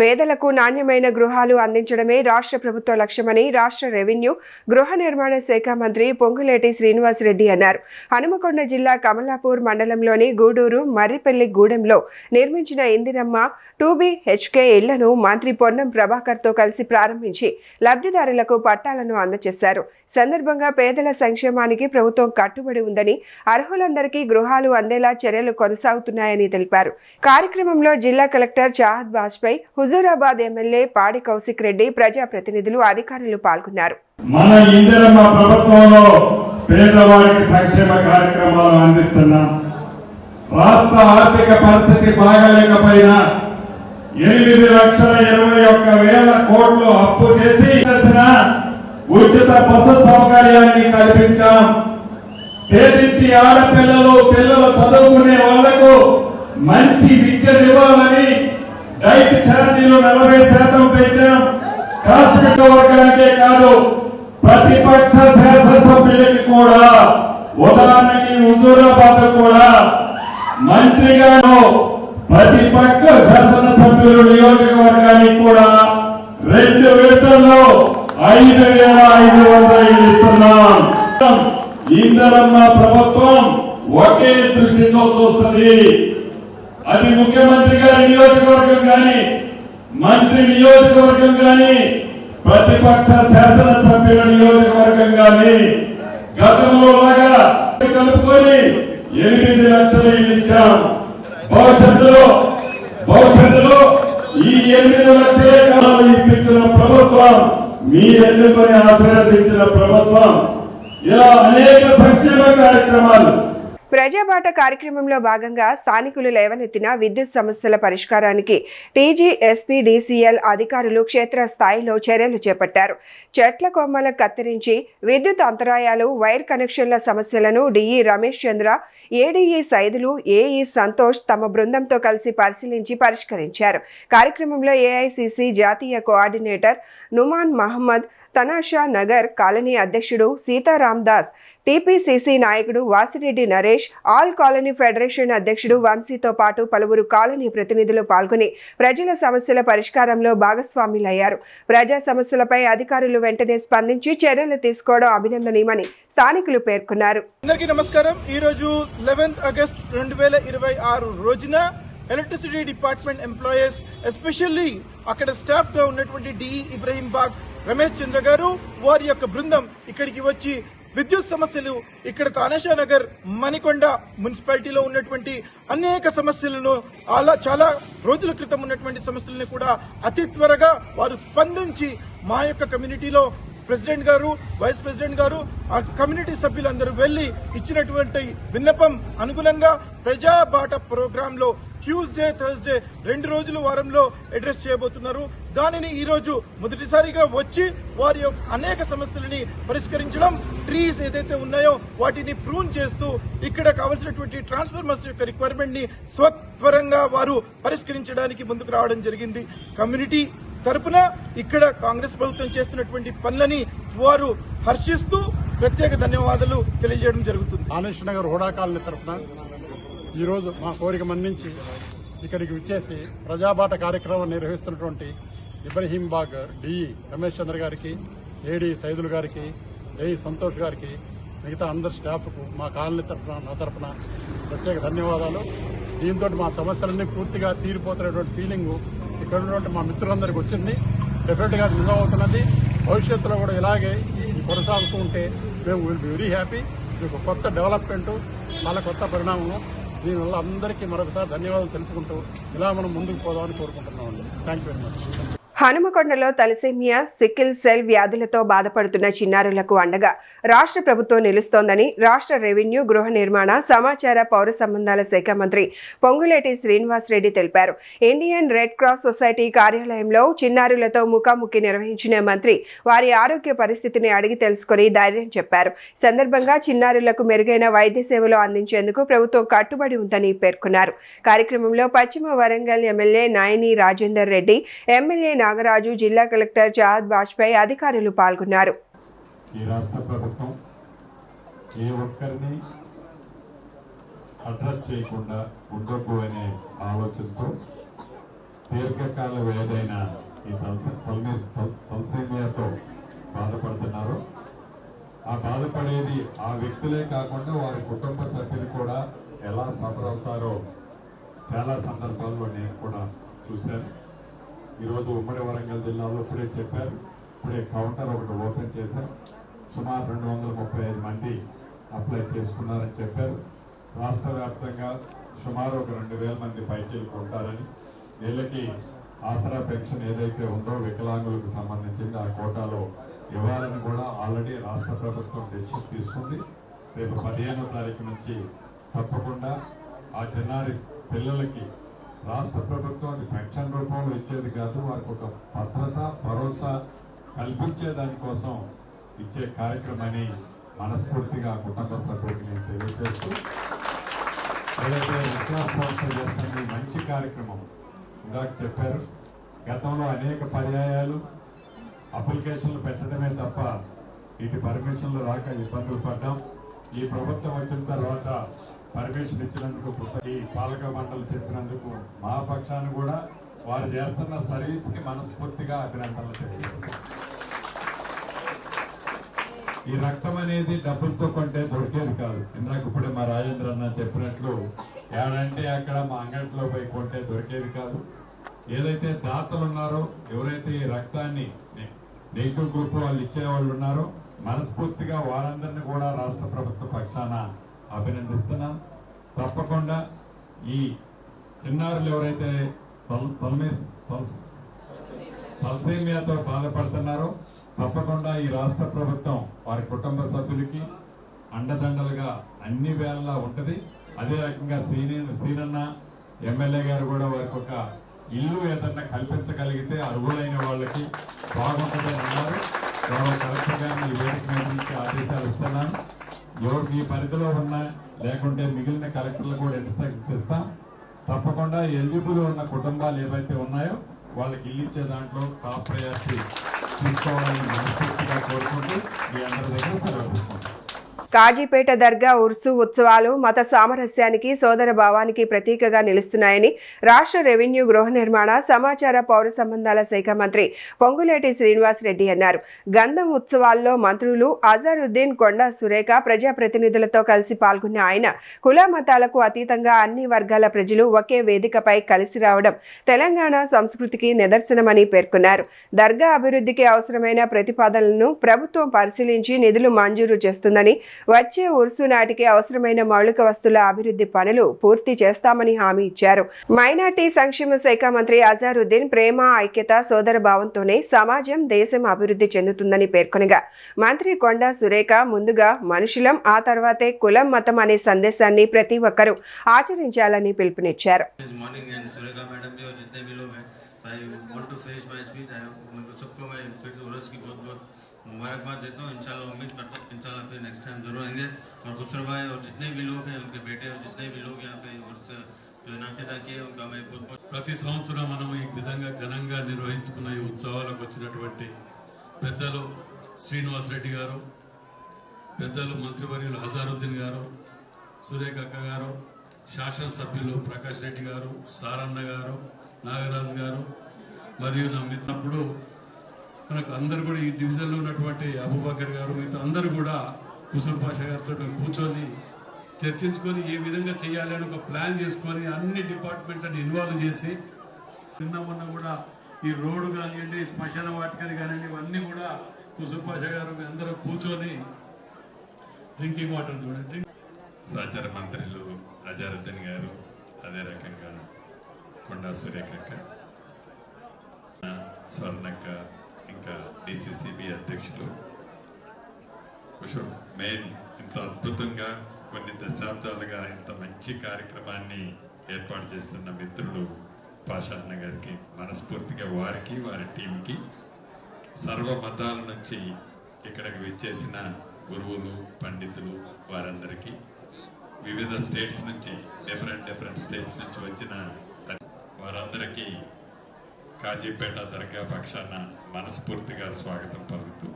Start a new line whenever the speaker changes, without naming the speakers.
పేదలకు నాణ్యమైన గృహాలు అందించడమే రాష్ట్ర ప్రభుత్వ లక్ష్యమని రాష్ట్ర రెవెన్యూ గృహ నిర్మాణ శాఖ మంత్రి పొంగులేటి శ్రీనివాసరెడ్డి అన్నారు. హనుమకొండ జిల్లా కమలాపూర్ మండలంలోని గూడూరు మర్రిపల్లి గూడెంలో నిర్మించిన ఇందిరమ్మ 2BHK ఇళ్లను మంత్రి పొన్నం ప్రభాకర్తో కలిసి ప్రారంభించి లబ్ధిదారులకు పట్టాలను అందజేశారు. సందర్భంగా పేదల సంక్షేమానికి ప్రభుత్వం కట్టుబడి ఉందని, అర్హులందరికీ గృహాలు అందేలా చర్యలు కొనసాగుతున్నాయని తెలిపారు. కార్యక్రమంలో జిల్లా కలెక్టర్ చాహద్ బాజ్పేయి, హుజూరాబాద్ ఎమ్మెల్యే పాడి కౌశిక్ రెడ్డి, ప్రజాప్రతినిధులు, అధికారులు పాల్గొన్నారు.
మన ఇందిరమ్మ ప్రభుత్వంలో పేదవారికి సంక్షేమ కార్యక్రమాలు అందిస్తున్నాం. రాష్ట్ర ఆర్థిక పరిస్థితి బాగలేకపోయినా 8,21,000 కోట్లు అప్పు చేసి ఉచిత బస్సు సౌకర్యాన్ని కల్పించాం. పేదింటి ఆడపిల్లలు చదువుకునే వాళ్లకు మంచి విద్య ఇవ్వాలని డైట్ ఛార్జీలు 40% పెంచాం. కార్మిక వర్గానికే కాదు, ప్రతిపక్ష శాసనసభ్యులకి కూడా, ఉదాహరణకి హుజూరాబాద్ కూడా మంత్రిగా ప్రతిపక్ష శాసనసభ్యులు నియోజకవర్గానికి కూడా 2 విడతల్లో 5,500 ఇస్తున్నాం. ఇందిరమ్మ ప్రభుత్వం ఒకే దృష్టితో చూస్తుంది. అది ముఖ్యమంత్రి గారి నియోజకవర్గం కానీ, మంత్రి నియోజకవర్గం కానీ, ప్రతిపక్ష శాసనసభ్యుల నియోజకవర్గం కానీ గతంలో లాగా కలుపుకొని 8 లక్షలు ఇచ్చాం. భవిష్యత్తులో ఈ 8 లక్షలే కాలం ఇప్పించిన ప్రభుత్వం, మీరెన్నుకొని ఆశీర్వదించిన ప్రభుత్వం. ఇలా అనేక సంక్షేమ కార్యక్రమాలు.
ప్రజాబాట కార్యక్రమంలో భాగంగా స్థానికులు లేవనెత్తిన విద్యుత్ సమస్యల పరిష్కారానికి TGSPDCL అధికారులు క్షేత్రస్థాయిలో చర్యలు చేపట్టారు. చెట్ల కొమ్మల కత్తిరించి విద్యుత్ అంతరాయాలు, వైర్ కనెక్షన్ల సమస్యలను DE రమేష్ చంద్ర, ADE సైదులు, AE సంతోష్ తమ బృందంతో కలిసి పరిశీలించి పరిష్కరించారు. కార్యక్రమంలో AICC జాతీయ కోఆర్డినేటర్ నుమాన్ మహమ్మద్, తనాషా నగర్ కాలనీ అధ్యక్షుడు సీతారాం దాస్, TPCC నాయకుడు Vasireddy Naresh, all colony federation అధ్యక్షుడు వంశీతో పాటు పలువురు కాలనీ ప్రతినిధులు పాల్గొని ప్రజల సమస్యల పరిష్కారంలో భాగస్వాములయ్యారు. ప్రజా సమస్యలపై అధికారులు వెంటనే స్పందించి చర్యలు తీసుకోవడం అభినందనీయమని స్థానికులు పేర్కొన్నారు.
అందరికీ నమస్కారం. ఈ రోజు 11 ఆగస్టు 2026 రోజున ఎలక్ట్రిసిటీ డిపార్ట్మెంట్ ఎంప్లాయీస్, ఎస్పెషల్లీ అక్కడ స్టాఫ్ గా ఉన్నటువంటి DE ఇబ్రహీం బాగ్ రమేష్ చంద్ర గారు, వారి యొక్క బృందం ఇక్కడికి వచ్చి విద్యుత్ సమస్యలు, ఇక్కడ తానేషా నగర్, మణికొండ మున్సిపాలిటీలో ఉన్నటువంటి అనేక సమస్యలను, చాలా రోజుల క్రితం ఉన్నటువంటి సమస్యలను కూడా అతి త్వరగా వారు స్పందించి మా యొక్క కమ్యూనిటీలో ప్రెసిడెంట్ గారు, వైస్ ప్రెసిడెంట్ గారు, ఆ కమ్యూనిటీ సభ్యులందరూ వెళ్లి ఇచ్చినటువంటి విన్నపం అనుగుణంగా ప్రజాబాట ప్రోగ్రామ్ లో ట్యూస్డే, థర్స్డే 2 రోజులు వారంలో అడ్రస్ చేయబోతున్నారు. దానిని ఈ రోజు మొదటిసారిగా వచ్చి వారి అనేక సమస్యలని పరిష్కరించడం, ట్రీస్ ఏదైతే ఉన్నాయో వాటిని ప్రూన్ చేస్తూ ఇక్కడ కావాల్సినటువంటి ట్రాన్స్ఫార్మర్స్ యొక్క రిక్వైర్మెంట్ ని స్వత్వరంగా వారు పరిష్కరించడానికి ముందుకు రావడం జరిగింది. కమ్యూనిటీ తరపున ఇక్కడ కాంగ్రెస్ ప్రభుత్వం చేస్తున్నటువంటి పనులని వారు హర్షిస్తూ ప్రత్యేక ధన్యవాదాలు తెలియజేయడం జరుగుతుంది.
తానేషా నగర్ హుడా కాలనీ తరఫున ఈరోజు మా కోరిక మన్నించి ఇక్కడికి విచ్చేసి ప్రజాబాట కార్యక్రమం నిర్వహిస్తున్నటువంటి ఇబ్రహీం బాగ్ DE రమేష్ చంద్ర గారికి, AD సైదుల్ గారికి, AE సంతోష్ గారికి, మిగతా అందరి స్టాఫ్కు మా కాలనీ తరఫున, నా తరఫున ప్రత్యేక ధన్యవాదాలు. దీంతో మా సమస్యలన్నీ పూర్తిగా తీరిపోతున్నటువంటి ఫీలింగ్ ఇక్కడ ఉన్నటువంటి మా మిత్రులందరికీ వచ్చింది. డెఫినెట్గా నిజం అవుతున్నది. భవిష్యత్తులో కూడా ఇలాగే కొనసాగుతూ ఉంటే మేము విల్ బి వెరీ హ్యాపీ. మీకు కొత్త డెవలప్మెంట్, చాలా కొత్త పరిణామం. దీనివల్ల అందరికీ మరొకసారి ధన్యవాదాలు తెలుపుకుంటూ ఇలా మనం ముందుకు పోదామని కోరుకుంటున్నామండి. Thank you very much.
హనుమకొండలో తలసేమియా, సికిల్ సెల్ వ్యాధులతో బాధపడుతున్న చిన్నారులకు అండగా రాష్ట్ర ప్రభుత్వం నిలుస్తోందని రాష్ట్ర రెవెన్యూ గృహ నిర్మాణ సమాచార పౌర సంబంధాల శాఖ మంత్రి పొంగులేటి శ్రీనివాసరెడ్డి తెలిపారు. ఇండియన్ రెడ్ క్రాస్ సొసైటీ కార్యాలయంలో చిన్నారులతో ముఖాముఖి నిర్వహించిన మంత్రి వారి ఆరోగ్య పరిస్థితిని అడిగి తెలుసుకుని ధైర్యం చెప్పారు. సందర్భంగా చిన్నారులకు మెరుగైన వైద్య సేవలు అందించేందుకు ప్రభుత్వం కట్టుబడి ఉందని పేర్కొన్నారు. కార్యక్రమంలో పశ్చిమ వరంగల్ ఎమ్మెల్యే నాయని రాజేందర్ రెడ్డి, ఎమ్మెల్యే నాగరాజు, జిల్లా కలెక్టర్ చాహద్ బాజ్పేయి అధికారులు పాల్గొన్నారు.
ఈ రాష్ట్ర ప్రభుత్వం ఏ ఒక్కరిని అడ్రస్ చేయకుండా ఉండకు అనే ఆలోచనతో దీర్ఘకాల వ్యాధైన ఈ తలసేమియాతో బాధపడుతున్నారు. ఆ బాధపడేది ఆ వ్యక్తులే కాకుండా వారి కుటుంబ సభ్యులు కూడా ఎలా సఫర్ అవుతారో చాలా సందర్భాల్లో నేను కూడా చూశాను. ఈరోజు ఉమ్మడి వరంగల్ జిల్లాలో ఇప్పుడే చెప్పారు, ఇప్పుడే కౌంటర్ ఒకటి ఓపెన్ చేశారు. సుమారు 235 మంది అప్లై చేసుకున్నారని చెప్పారు. రాష్ట్ర వ్యాప్తంగా సుమారు ఒక 2000 మంది పైచీలకు ఉంటారని, వీళ్ళకి ఆసరా పెన్షన్ ఏదైతే ఉందో వికలాంగులకు సంబంధించింది ఆ కోటాలో ఇవ్వాలని కూడా ఆల్రెడీ రాష్ట్ర ప్రభుత్వం డెసిషన్ తీసుకుంది. రేపు 15వ తారీఖు నుంచి తప్పకుండా ఆ చిన్నారి పిల్లలకి రాష్ట్ర ప్రభుత్వం అది పెన్షన్ రూపంలో ఇచ్చేది కాదు, వారికి ఒక భద్రత భరోసా కల్పించే దానికోసం ఇచ్చే కార్యక్రమాన్ని మనస్ఫూర్తిగా కుటుంబ సభ్యులకు నేను తెలియజేస్తూ, ఏదైతే విశ్వాస సంస్థ చేస్తున్న మంచి కార్యక్రమం ఇందాక చెప్పారు. గతంలో అనేక పర్యాయాలు అప్లికేషన్లు పెట్టడమే తప్ప వీటి పర్మిషన్లు రాక ఇబ్బందులు పడ్డాం. ఈ ప్రభుత్వం వచ్చిన తర్వాత పర్మిషన్ ఇచ్చినందుకు ఈ పాలక మండలి చెప్పినందుకు మా పక్షాన్ని కూడా వారు చేస్తున్న సర్వీస్కి మనస్ఫూర్తిగా అభినందనలు తెలియజేస్తాం. ఈ రక్తం అనేది డబ్బులతో కొంటే దొరికేది కాదు. ఇందాక ఇప్పుడే మా రాజేంద్ర అన్న చెప్పినట్లు ఏడంటే అక్కడ మా అంగట్లో పోయి కొంటే దొరికేది కాదు. ఏదైతే దాతలు ఉన్నారో, ఎవరైతే ఈ రక్తాన్ని నెగిటివ్ గ్రూప్ వాళ్ళు ఇచ్చేవాళ్ళు ఉన్నారో మనస్ఫూర్తిగా వారందరినీ కూడా రాష్ట్ర ప్రభుత్వ పక్షాన అభినందిస్తున్నాం. తప్పకుండా ఈ చిన్నారులు ఎవరైతే తలసేమియాతో బాధపడుతున్నారో తప్పకుండా ఈ రాష్ట్ర ప్రభుత్వం వారి కుటుంబ సభ్యులకి అండదండలుగా అన్ని వేళలా ఉంటుంది. అదే రకంగా సీనన్న ఎమ్మెల్యే గారు కూడా వారికి ఒక ఇల్లు ఏదన్నా కల్పించగలిగితే అర్హులైన వాళ్ళకి బాగుంటుందని అన్నారు. కలెక్టర్ గారిని ఈ వేదిక మీద నుంచి ఆదేశాలు ఇస్తున్నాను. ఎవరికి ఈ పరిధిలో ఉన్నా లేకుంటే మిగిలిన కలెక్టర్లు కూడా ఇన్స్ట్రక్షన్స్ ఇస్తాం. తప్పకుండా ఎలిజిబుల్ ఉన్న కుటుంబాలు ఏవైతే ఉన్నాయో వాళ్ళకి ఇల్లు ఇచ్చే దాంట్లో టాప్ ప్రయారిటీ తీసుకోవాలని మనస్ఫూర్తిగా కోరుకుంటూ మీ అందరి దగ్గర సెలవు తీసుకుంటాం.
కాజీపేట దర్గా ఉర్సు ఉత్సవాలు మత సామరస్యానికి సోదర భావానికి ప్రతీకగా నిలుస్తున్నాయని రాష్ట్ర రెవెన్యూ గృహ నిర్మాణ సమాచార పౌర సంబంధాల శాఖ మంత్రి పొంగులేటి శ్రీనివాసరెడ్డి అన్నారు. గంధం ఉత్సవాల్లో మంత్రులు అజారుద్దీన్, కొండా సురేఖ ప్రజాప్రతినిధులతో కలిసి పాల్గొన్న ఆయన కుల మతాలకు అతీతంగా అన్ని వర్గాల ప్రజలు ఒకే వేదికపై కలిసి రావడం తెలంగాణ సంస్కృతికి నిదర్శనమని పేర్కొన్నారు. దర్గా అభివృద్ధికి అవసరమైన ప్రతిపాదనలను ప్రభుత్వం పరిశీలించి నిధులు మంజూరు చేస్తుందని, వచ్చే ఉర్సు నాటికి అవసరమైన మౌలిక వస్తువుల అభివృద్ధి పనులు పూర్తి చేస్తామని హామీ ఇచ్చారు. మైనార్టీ సంక్షేమ శాఖ మంత్రి అజారుద్దీన్ ప్రేమ, ఐక్యత, సోదర భావంతోనే సమాజం, దేశం అభివృద్ధి చెందుతుందని పేర్కొనగా, మంత్రి కొండా సురేఖ ముందుగా మనుషులం, ఆ తర్వాతే కులం, మతం అనే సందేశాన్ని ప్రతి ఒక్కరూ ఆచరించాలని పిలుపునిచ్చారు.
मुबारकबाद देता हूँ। इंशाल्लाह उम्मीद करता हूँ इंशाल्लाह फिर नेक्स्ट टाइम जरूर आएंगे। और खुसरो भाई और जितने भी लोग हैं उनके बेटे और जितने भी लोग यहाँ पे जो नाकेदा किए उनका मैं बहुत
ప్రతి సంవత్సరం మనం ఈ విధంగా ఘనంగా నిర్వహించుకున్న ఈ ఉత్సవాలకు వచ్చినటువంటి పెద్దలు శ్రీనివాసరెడ్డి గారు, పెద్దలు మంత్రివర్యులు హజారుద్దీన్ గారు, సురేఖ అక్క గారు, శాసనసభ్యులు ప్రకాష్ రెడ్డి గారు, సారన్న గారు, నాగరాజు గారు మరియు నా మిత్రుడు మనకు అందరు కూడా ఈ డివిజన్లో ఉన్నటువంటి అబూబకర్ గారు, మిగతా అందరూ కూడా కుసూర్ పాషా గారితో కూర్చొని చర్చించుకొని ఏ విధంగా చేయాలి అని ఒక ప్లాన్ చేసుకొని అన్ని డిపార్ట్మెంట్లను ఇన్వాల్వ్ చేసి నిన్న మొన్న కూడా ఈ రోడ్డు కానివ్వండి, శ్మశాన వాటికలు కానివ్వండి, ఇవన్నీ కూడా కుసూర్ పాషా గారు అందరూ కూర్చొని డ్రింకింగ్ వాటర్ చూడండి.
సహచార మంత్రులు అజారుద్దీన్ గారు, అదే రకంగా కొండా సురేఖక్క, స్వర్ణక్క, ఇంకా డిసిసిబి అధ్యక్షులు కుషుర్ మెయిన్ ఇంత అద్భుతంగా కొన్ని దశాబ్దాలుగా ఇంత మంచి కార్యక్రమాన్ని ఏర్పాటు చేస్తున్న మిత్రులు పాషా అన్న గారికి మనస్ఫూర్తిగా వారికి వారి టీంకి సర్వ మతాల నుంచి ఇక్కడికి విచ్చేసిన గురువులు, పండితులు వారందరికీ వివిధ స్టేట్స్ నుంచి డిఫరెంట్ స్టేట్స్ నుంచి వచ్చిన వారందరికీ కాజీపేట దర్గా పక్షాన మనస్ఫూర్తిగా స్వాగతం పలుకుతూ